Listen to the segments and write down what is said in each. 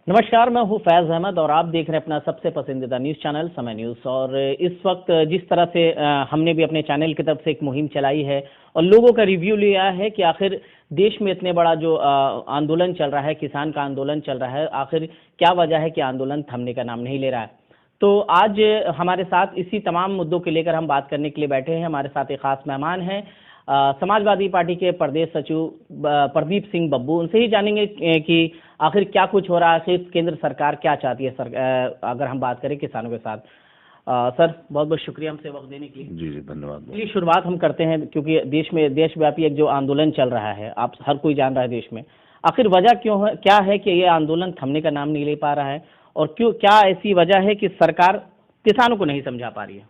नमस्कार, मैं हूं फैज़ अहमद और आप देख रहे हैं अपना सबसे पसंदीदा न्यूज़ चैनल समय न्यूज़। और इस वक्त जिस तरह से हमने भी अपने चैनल की तरफ से एक मुहिम चलाई है और लोगों का रिव्यू लिया है कि आखिर देश में इतने बड़ा जो आंदोलन चल रहा है, किसान का आंदोलन चल रहा है, आखिर क्या वजह है कि आंदोलन थमने का नाम नहीं ले रहा है। तो आज हमारे साथ इसी तमाम मुद्दों के लेकर हम बात करने के लिए बैठे हैं। हमारे साथ एक खास मेहमान हैं, समाजवादी पार्टी के प्रदेश सचिव प्रदीप सिंह बब्बू। उनसे ही जानेंगे कि आखिर क्या कुछ हो रहा है, आखिर केंद्र सरकार क्या चाहती है। अगर हम बात करें किसानों के साथ, सर बहुत बहुत शुक्रिया हमसे वक्त देने के लिए। जी जी, धन्यवाद। चलिए शुरुआत हम करते हैं, क्योंकि देश में देशव्यापी एक जो आंदोलन चल रहा है, आप हर कोई जान रहा है देश में। आखिर वजह क्यों है, क्या है कि ये आंदोलन थमने का नाम नहीं ले पा रहा है, और क्यों, क्या ऐसी वजह है कि सरकार किसानों को नहीं समझा पा रही है।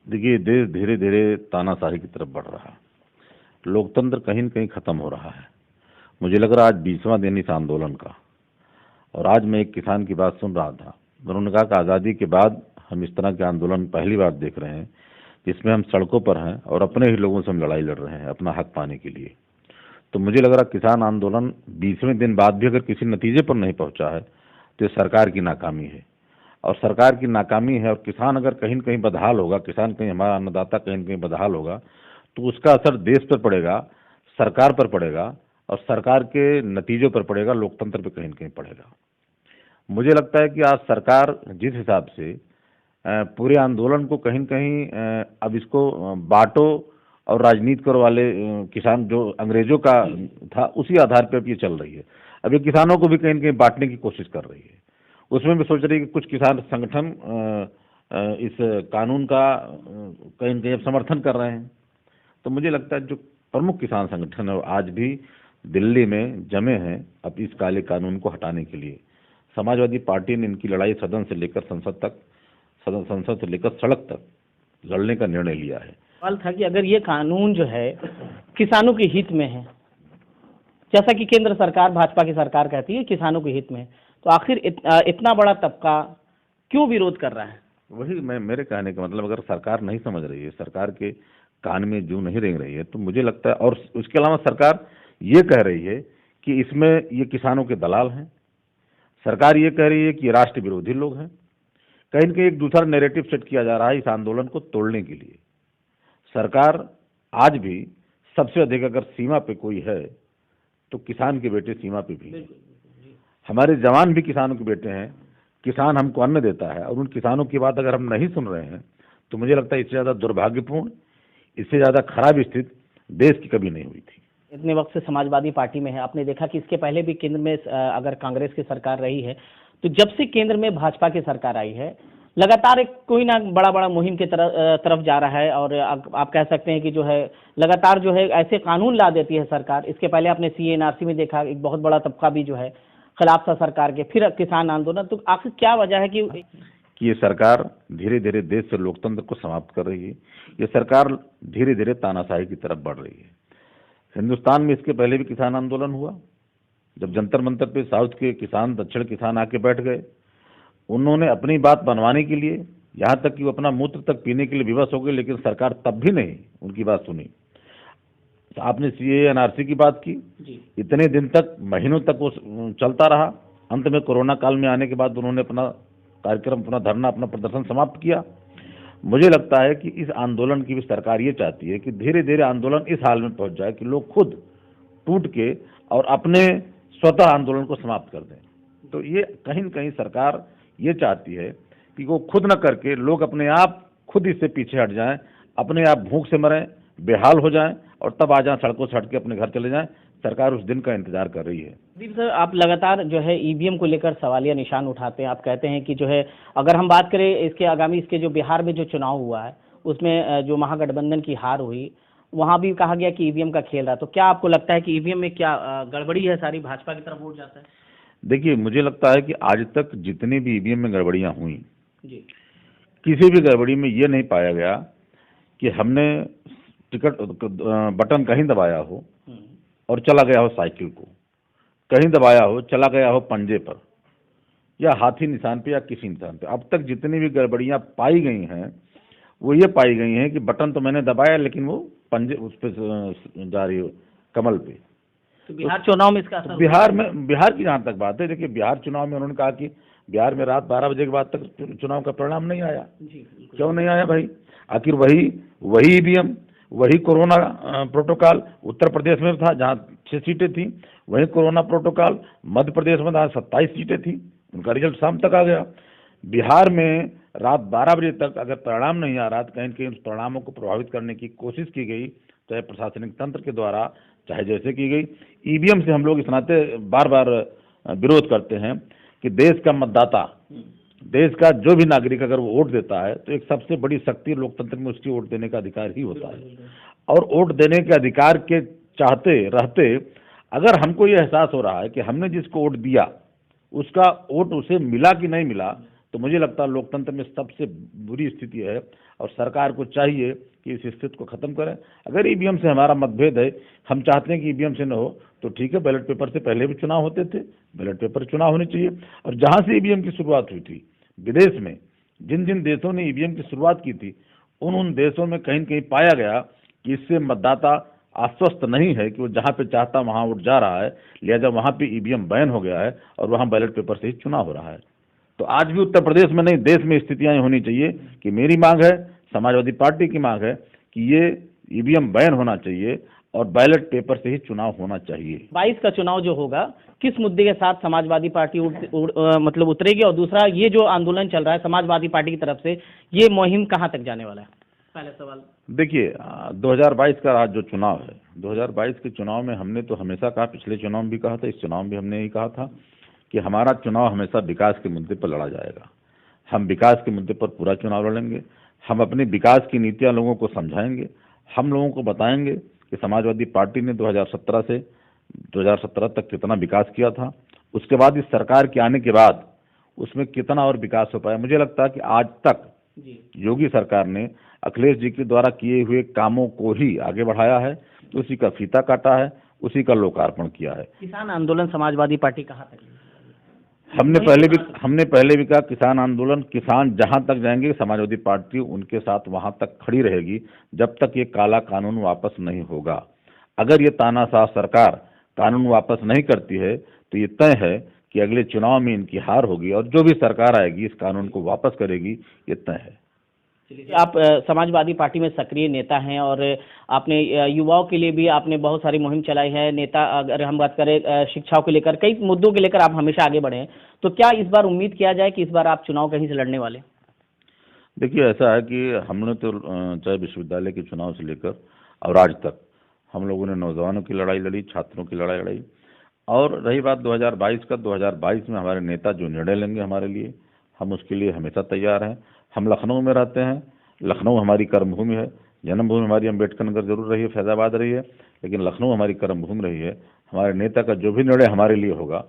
देखिए, देश धीरे धीरे तानाशाही की तरफ बढ़ रहा है, लोकतंत्र कहीं न कहीं खत्म हो रहा है। मुझे लग रहा है आज 20वां दिन इस आंदोलन का। और आज मैं एक किसान की बात सुन रहा था, उन्होंने कहा कि आज़ादी के बाद हम इस तरह के आंदोलन पहली बार देख रहे हैं जिसमें हम सड़कों पर हैं और अपने ही लोगों से हम लड़ाई लड़ रहे हैं अपना हक पाने के लिए। तो मुझे लग रहा किसान आंदोलन 20वें दिन बाद भी अगर किसी नतीजे पर नहीं पहुंचा है तो ये सरकार की नाकामी है। और सरकार की नाकामी है, और किसान अगर कहीं न कहीं बदहाल होगा, किसान कहीं, हमारा अन्नदाता कहीं न कहीं बदहाल होगा, तो उसका असर देश पर पड़ेगा, सरकार पर पड़ेगा, और सरकार के नतीजों पर पड़ेगा, लोकतंत्र पर कहीं न कहीं पड़ेगा। मुझे लगता है कि आज सरकार जिस हिसाब से पूरे आंदोलन को कहीं न कहीं अब इसको बाँटो और राजनीति करो वाले किसान जो अंग्रेजों का था, उसी आधार पर अब ये चल रही है। अब ये किसानों को भी कहीं न कहीं बाँटने की कोशिश कर रही है। उसमें भी सोच रही है कि कुछ किसान संगठन इस कानून का कहीं न कहीं अब समर्थन कर रहे हैं। तो मुझे लगता है जो प्रमुख किसान संगठन है वो आज भी दिल्ली में जमे हैं अब इस काले कानून को हटाने के लिए। समाजवादी पार्टी ने इनकी लड़ाई सदन से लेकर संसद तक, संसद से लेकर सड़क तक लड़ने का निर्णय लिया है। सवाल था कि अगर ये कानून जो है किसानों के हित में है, जैसा कि केंद्र सरकार, भाजपा की सरकार कहती है किसानों के हित में, तो आखिर इतना बड़ा तबका क्यों विरोध कर रहा है। वही मेरे कहने का मतलब, अगर सरकार नहीं समझ रही है, सरकार के कान में जूं नहीं रेंग रही है, तो मुझे लगता है, और उसके अलावा सरकार ये कह रही है कि इसमें ये किसानों के दलाल हैं। सरकार ये कह रही है कि ये राष्ट्र विरोधी लोग हैं। कहीं न कहीं एक दूसरा नैरेटिव सेट किया जा रहा है इस आंदोलन को तोड़ने के लिए। सरकार आज भी सबसे अधिक अगर सीमा पे कोई है तो किसान के बेटे सीमा पे भी हैं। हमारे जवान भी किसानों के बेटे हैं। किसान हमको अन्न देता है, और उन किसानों की बात अगर हम नहीं सुन रहे हैं तो मुझे लगता है इससे ज़्यादा दुर्भाग्यपूर्ण, इससे ज़्यादा खराब स्थिति देश की कभी नहीं हुई थी। इतने वक्त से समाजवादी पार्टी में है, आपने देखा कि इसके पहले भी केंद्र में अगर कांग्रेस की सरकार रही है, तो जब से केंद्र में भाजपा की सरकार आई है, लगातार एक कोई ना बड़ा बड़ा मुहिम की तरफ जा रहा है। और आप कह सकते हैं कि जो है लगातार जो है ऐसे कानून ला देती है सरकार। इसके पहले आपने सीए एनआरसी में देखा, एक बहुत बड़ा तबका भी जो है खिलाफ था सरकार के, फिर किसान आंदोलन। तो आखिर क्या वजह है कि ये सरकार धीरे धीरे देश से लोकतंत्र को समाप्त कर रही है। ये सरकार धीरे धीरे तानाशाही की तरफ बढ़ रही है। हिंदुस्तान में इसके पहले भी किसान आंदोलन हुआ, जब जंतर मंतर पे साउथ के किसान, दक्षिण किसान आके बैठ गए। उन्होंने अपनी बात बनवाने के लिए, यहाँ तक कि वो अपना मूत्र तक पीने के लिए विवश हो गए, लेकिन सरकार तब भी नहीं उनकी बात सुनी। आपने सीए एनआरसी की बात की, इतने दिन तक, महीनों तक वो चलता रहा। अंत में कोरोना काल में आने के बाद उन्होंने अपना कार्यक्रम, अपना धरना, अपना प्रदर्शन समाप्त किया। मुझे लगता है कि इस आंदोलन की भी सरकार ये चाहती है कि धीरे धीरे आंदोलन इस हाल में पहुंच जाए कि लोग खुद टूट के और अपने स्वतः आंदोलन को समाप्त कर दें। तो ये कहीं न कहीं सरकार ये चाहती है कि वो खुद न करके लोग अपने आप खुद इससे पीछे हट जाएं, अपने आप भूख से मरें, बेहाल हो जाएं, और तब आ जाएं सड़कों से हट के अपने घर चले जाएं। सरकार उस दिन का इंतजार कर रही है। दीप सर, आप लगातार जो है ईवीएम को लेकर सवालिया निशान उठाते हैं। आप कहते हैं कि जो है, अगर हम बात करें इसके आगामी, इसके जो बिहार में जो चुनाव हुआ है उसमें जो महागठबंधन की हार हुई, वहां भी कहा गया कि ईवीएम का खेल रहा। तो क्या आपको लगता है कि ईवीएम में क्या गड़बड़ी है, सारी भाजपा की तरफ वोट जाता है। देखिए, मुझे लगता है कि आज तक जितनी भी ईवीएम में गड़बड़ियां हुई जी, किसी भी गड़बड़ी में ये नहीं पाया गया कि हमने टिकट बटन कहीं दबाया हो और चला गया हो साइकिल को, कहीं दबाया हो चला गया हो पंजे पर, या हाथी निशान पे, या किसी निशान पे। अब तक जितनी भी गड़बड़ियां पाई गई हैं वो ये पाई गई हैं कि बटन तो मैंने दबाया लेकिन वो पंजे उस पर जा रही हो, कमल पे। तो बिहार चुनाव में इसका असर बिहार की जहाँ तक बात है, देखिए बिहार चुनाव में उन्होंने कहा कि बिहार में रात 12 बजे के बाद तक चुनाव का परिणाम नहीं आया। जी क्यों नहीं आया भाई? आखिर वही वही ईवीएम, वही कोरोना प्रोटोकॉल उत्तर प्रदेश में था जहाँ 6 सीटें थी, वही कोरोना प्रोटोकॉल मध्य प्रदेश में जहाँ 27 सीटें थी, उनका रिजल्ट शाम तक आ गया। बिहार में रात 12 बजे तक अगर परिणाम नहीं आ रहा तो कहीं न कहीं उस परिणामों को प्रभावित करने की कोशिश की गई, चाहे प्रशासनिक तंत्र के द्वारा, चाहे जैसे की गई। ईवीएम से हम लोग इस नाते बार बार विरोध करते हैं कि देश का मतदाता, देश का जो भी नागरिक अगर वो वोट देता है तो एक सबसे बड़ी शक्ति लोकतंत्र में उसकी वोट देने का अधिकार ही होता है। और वोट देने के अधिकार के चाहते रहते अगर हमको ये एहसास हो रहा है कि हमने जिसको वोट दिया उसका वोट उसे मिला कि नहीं मिला, तो मुझे लगता है लोकतंत्र में सबसे बुरी स्थिति है और सरकार को चाहिए कि इस स्थिति को खत्म करें। अगर ईवीएम से हमारा मतभेद है, हम चाहते हैं कि ईवीएम से न हो, तो ठीक है, बैलेट पेपर से पहले भी चुनाव होते थे, बैलेट पेपर चुनाव होने चाहिए। और जहां से ईवीएम की शुरुआत हुई थी विदेश में, जिन जिन देशों ने ईवीएम की शुरुआत की थी उन देशों में कहीं न कहीं पाया गया कि इससे मतदाता आश्वस्त नहीं है कि वो जहाँ पे चाहता वहाँ वोट जा रहा है, लिहाजा वहाँ पे ईवीएम बैन हो गया है और वहाँ बैलेट पेपर से ही चुनाव हो रहा है। तो आज भी उत्तर प्रदेश में नहीं, देश में स्थितियाँ होनी चाहिए कि मेरी मांग है, समाजवादी पार्टी की मांग है कि ये ईवीएम बैन होना चाहिए और बैलेट पेपर से ही चुनाव होना चाहिए। 22 का चुनाव जो होगा किस मुद्दे के साथ समाजवादी पार्टी मतलब उतरेगी, और दूसरा ये जो आंदोलन चल रहा है समाजवादी पार्टी की तरफ से, ये मुहिम कहाँ तक जाने वाला है? पहले सवाल देखिए, 2022 का जो चुनाव है, 2022 के चुनाव में हमने तो हमेशा कहा, पिछले चुनाव में भी कहा था, इस चुनाव में भी हमने यही कहा था कि हमारा चुनाव हमेशा विकास के मुद्दे पर लड़ा जाएगा। हम विकास के मुद्दे पर पूरा चुनाव लड़ेंगे। हम अपनी विकास की नीतियां लोगों को समझाएंगे। हम लोगों को बताएंगे कि समाजवादी पार्टी ने 2017 से 2017 तक कितना विकास किया था, उसके बाद इस सरकार के आने के बाद उसमें कितना और विकास हो पाया। मुझे लगता है कि आज तक योगी सरकार ने अखिलेश जी के द्वारा किए हुए कामों को ही आगे बढ़ाया है, उसी का फीता काटा है, उसी का लोकार्पण किया है। किसान आंदोलन समाजवादी पार्टी कहाँ तक? हमने पहले भी कहा, किसान आंदोलन, किसान जहां तक जाएंगे समाजवादी पार्टी उनके साथ वहां तक खड़ी रहेगी जब तक ये काला कानून वापस नहीं होगा। अगर ये तानाशाह सरकार कानून वापस नहीं करती है तो ये तय है कि अगले चुनाव में इनकी हार होगी और जो भी सरकार आएगी इस कानून को वापस करेगी, ये तय है। आप समाजवादी पार्टी में सक्रिय नेता हैं और आपने युवाओं के लिए भी आपने बहुत सारी मुहिम चलाई है। नेता, अगर हम बात करें शिक्षाओं को लेकर, कई मुद्दों के लेकर आप हमेशा आगे बढ़े हैं, तो क्या इस बार उम्मीद किया जाए कि इस बार आप चुनाव कहीं से लड़ने वाले? देखिए, ऐसा है कि हमने तो चाहे विश्वविद्यालय के चुनाव से लेकर और आज तक हम लोगों ने नौजवानों की लड़ाई लड़ी, छात्रों की लड़ाई लड़ी। और रही बात 2022 का, 2022 में हमारे नेता जो निर्णय लेंगे हमारे लिए, हम उसके लिए हमेशा तैयार हैं। हम लखनऊ में रहते हैं, लखनऊ हमारी कर्मभूमि है। जन्मभूमि हमारी अम्बेडकर नगर जरूर रही है, फैजाबाद रही है, लेकिन लखनऊ हमारी कर्मभूमि रही है। हमारे नेता का जो भी निर्णय हमारे लिए होगा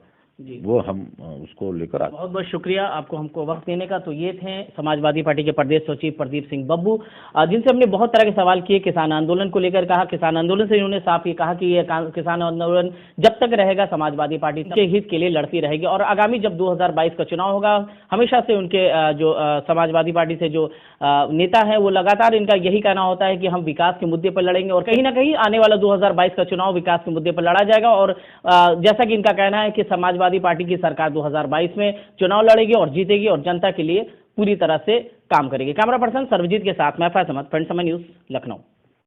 वो हम उसको लेकर आए। बहुत बहुत शुक्रिया आपको हमको वक्त देने का। तो ये थे समाजवादी पार्टी के प्रदेश सचिव प्रदीप सिंह बब्बू, जिनसे हमने बहुत तरह के सवाल किए। किसान आंदोलन को लेकर कहा, किसान आंदोलन से इन्होंने साफ ये कहा कि ये किसान आंदोलन जब तक रहेगा समाजवादी पार्टी के हित के लिए लड़ती रहेगी और आगामी जब 2022 का चुनाव होगा हमेशा से उनके जो समाजवादी पार्टी से जो नेता है वो लगातार इनका यही कहना होता है कि हम विकास के मुद्दे पर लड़ेंगे और कहीं ना कहीं आने वाला 2022 का चुनाव विकास के मुद्दे पर लड़ा जाएगा। और जैसा कि इनका कहना है कि समाजवादी पार्टी की सरकार 2022 में चुनाव लड़ेगी और जीतेगी और जनता के लिए पूरी तरह से काम करेगी। कैमरा पर्सन सर्वजीत के साथ मैं फैसल अहमद, फ्रेंड्स समय न्यूज़, लखनऊ।